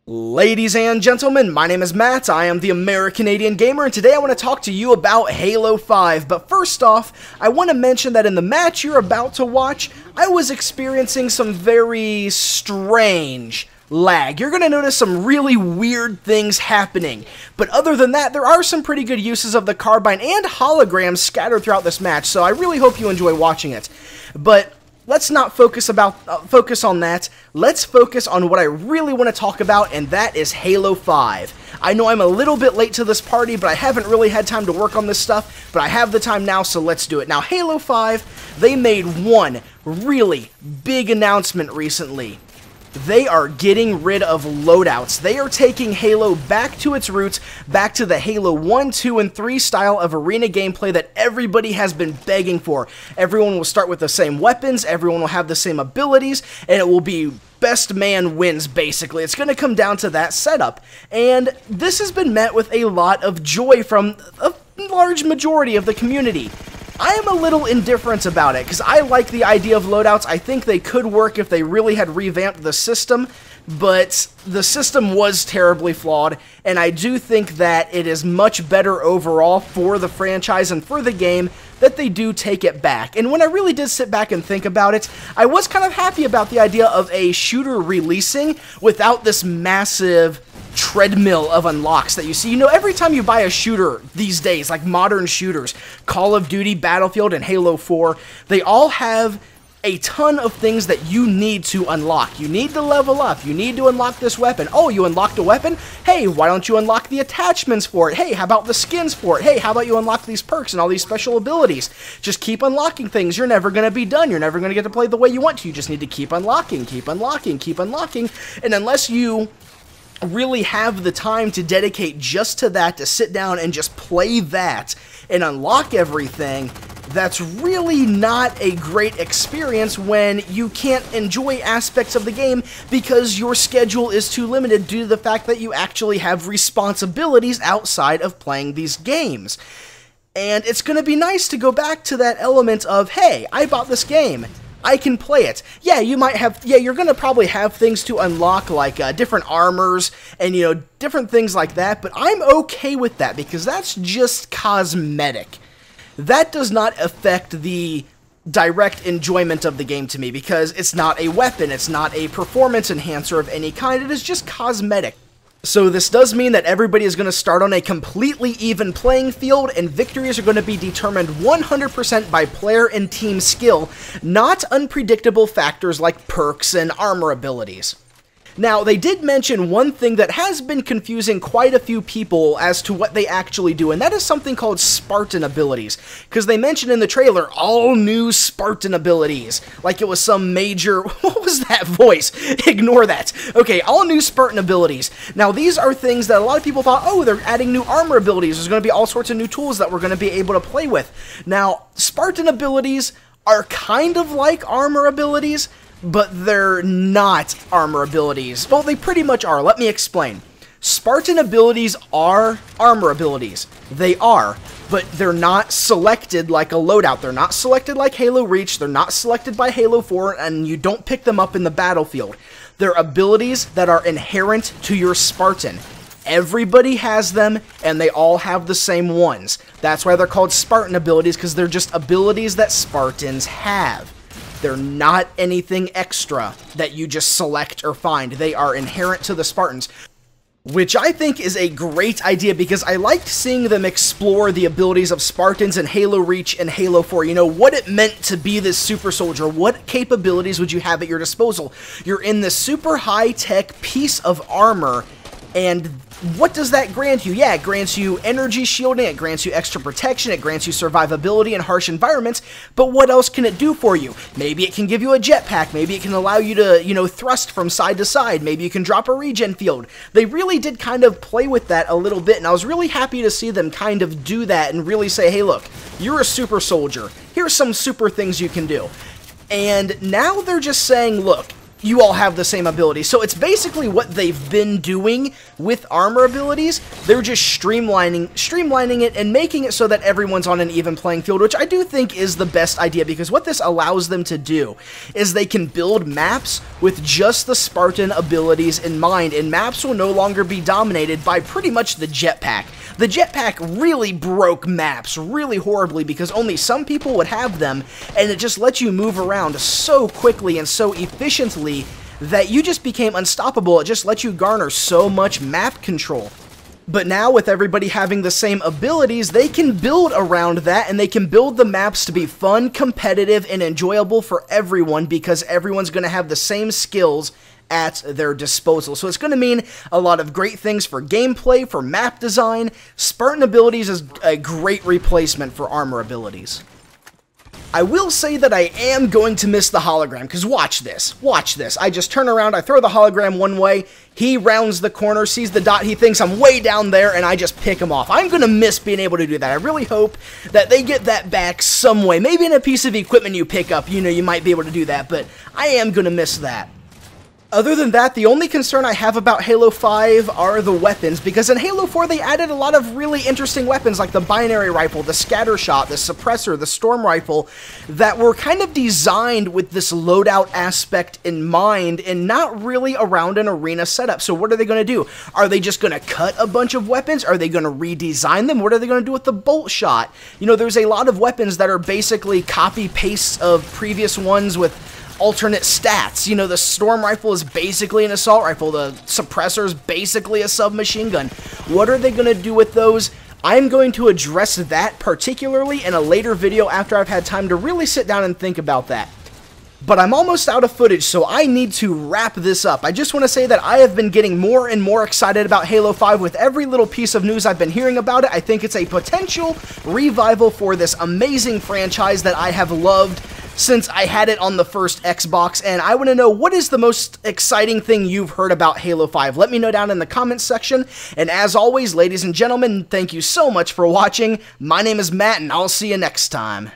Ladies and gentlemen, my name is Matt, I am the American-Canadian Gamer, and today I want to talk to you about Halo 5. But first off, I want to mention that in the match you're about to watch, I was experiencing some very strange lag. You're going to notice some really weird things happening. But other than that, there are some pretty good uses of the carbine and holograms scattered throughout this match, so I really hope you enjoy watching it. But let's not focus on that. Let's focus on what I really want to talk about, and that is Halo 5. I know I'm a little bit late to this party, but I haven't really had time to work on this stuff, but I have the time now, so let's do it. Now, Halo 5, they made one really big announcement recently. They are getting rid of loadouts. They are taking Halo back to its roots, back to the Halo 1, 2, and 3 style of arena gameplay that everybody has been begging for. Everyone will start with the same weapons, everyone will have the same abilities, and it will be best man wins, basically. It's going to come down to that setup. And this has been met with a lot of joy from a large majority of the community. I am a little indifferent about it, because I like the idea of loadouts. I think they could work if they really had revamped the system, but the system was terribly flawed, and I do think that it is much better overall for the franchise and for the game that they do take it back. And when I really did sit back and think about it, I was kind of happy about the idea of a shooter releasing without this massive treadmill of unlocks that you see. You know, every time you buy a shooter these days, like modern shooters, Call of Duty, Battlefield, and Halo 4, they all have a ton of things that you need to unlock. You need to level up. You need to unlock this weapon. Oh, you unlocked a weapon? Hey, why don't you unlock the attachments for it? Hey, how about the skins for it? Hey, how about you unlock these perks and all these special abilities? Just keep unlocking things. You're never going to be done. You're never going to get to play the way you want to. You just need to keep unlocking, keep unlocking, keep unlocking. And unless you really have the time to dedicate just to that, to sit down and just play that and unlock everything, that's really not a great experience when you can't enjoy aspects of the game because your schedule is too limited due to the fact that you actually have responsibilities outside of playing these games. And it's going to be nice to go back to that element of, hey, I bought this game, I can play it. Yeah, you might have, you're going to probably have things to unlock, like different armors and, you know, different things like that, but I'm okay with that because that's just cosmetic. That does not affect the direct enjoyment of the game to me because it's not a weapon, it's not a performance enhancer of any kind, it is just cosmetic. So this does mean that everybody is going to start on a completely even playing field, and victories are going to be determined 100% by player and team skill, not unpredictable factors like perks and armor abilities. Now, they did mention one thing that has been confusing quite a few people as to what they actually do, and that is something called Spartan Abilities, because they mentioned in the trailer, all new Spartan Abilities, like it was some major, what was that voice? Ignore that. Okay, all new Spartan Abilities. Now, these are things that a lot of people thought, oh, they're adding new armor abilities, there's going to be all sorts of new tools that we're going to be able to play with. Now, Spartan Abilities are kind of like armor abilities, but they're not armor abilities. Well, they pretty much are. Let me explain. Spartan abilities are armor abilities. They are, but they're not selected like a loadout. They're not selected like Halo Reach. They're not selected by Halo 4, and you don't pick them up in the battlefield. They're abilities that are inherent to your Spartan. Everybody has them, and they all have the same ones. That's why they're called Spartan abilities, because they're just abilities that Spartans have. They're not anything extra that you just select or find. They are inherent to the Spartans, which I think is a great idea because I liked seeing them explore the abilities of Spartans in Halo Reach and Halo 4. You know, what it meant to be this super soldier. What capabilities would you have at your disposal? You're in this super high-tech piece of armor, and what does that grant you? Yeah, it grants you energy shielding, it grants you extra protection, it grants you survivability in harsh environments, but what else can it do for you? Maybe it can give you a jetpack, maybe it can allow you to, you know, thrust from side to side, maybe you can drop a regen field. They really did kind of play with that a little bit, and I was really happy to see them kind of do that and really say, hey look, you're a super soldier, here's some super things you can do. And now they're just saying, look, you all have the same ability. So it's basically what they've been doing with armor abilities. They're just streamlining it and making it so that everyone's on an even playing field, which I do think is the best idea, because what this allows them to do is they can build maps with just the Spartan abilities in mind, and maps will no longer be dominated by pretty much the jetpack. The jetpack really broke maps really horribly because only some people would have them, and it just lets you move around so quickly and so efficiently that you just became unstoppable. It just lets you garner so much map control. But now, with everybody having the same abilities, they can build around that, and they can build the maps to be fun, competitive, and enjoyable for everyone, because everyone's going to have the same skills at their disposal. So it's going to mean a lot of great things for gameplay, for map design. Spartan Abilities is a great replacement for armor abilities. I will say that I am going to miss the hologram, because watch this. Watch this. I just turn around, I throw the hologram one way, he rounds the corner, sees the dot, he thinks I'm way down there, and I just pick him off. I'm going to miss being able to do that. I really hope that they get that back some way. Maybe in a piece of equipment you pick up, you know, you might be able to do that, but I am going to miss that. Other than that, the only concern I have about Halo 5 are the weapons, because in Halo 4 they added a lot of really interesting weapons like the binary rifle, the scatter shot, the suppressor, the storm rifle, that were kind of designed with this loadout aspect in mind and not really around an arena setup. So what are they going to do? Are they just going to cut a bunch of weapons? Are they going to redesign them? What are they going to do with the bolt shot? You know, there's a lot of weapons that are basically copy-pastes of previous ones with alternate stats. You know, the storm rifle is basically an assault rifle. The suppressor is basically a submachine gun. What are they going to do with those? I'm going to address that particularly in a later video after I've had time to really sit down and think about that. But I'm almost out of footage, so I need to wrap this up. I just want to say that I have been getting more and more excited about Halo 5 with every little piece of news I've been hearing about it. I think it's a potential revival for this amazing franchise that I have loved since I had it on the first Xbox, and I want to know, what is the most exciting thing you've heard about Halo 5? Let me know down in the comments section, and as always, ladies and gentlemen, thank you so much for watching. My name is Matt, and I'll see you next time.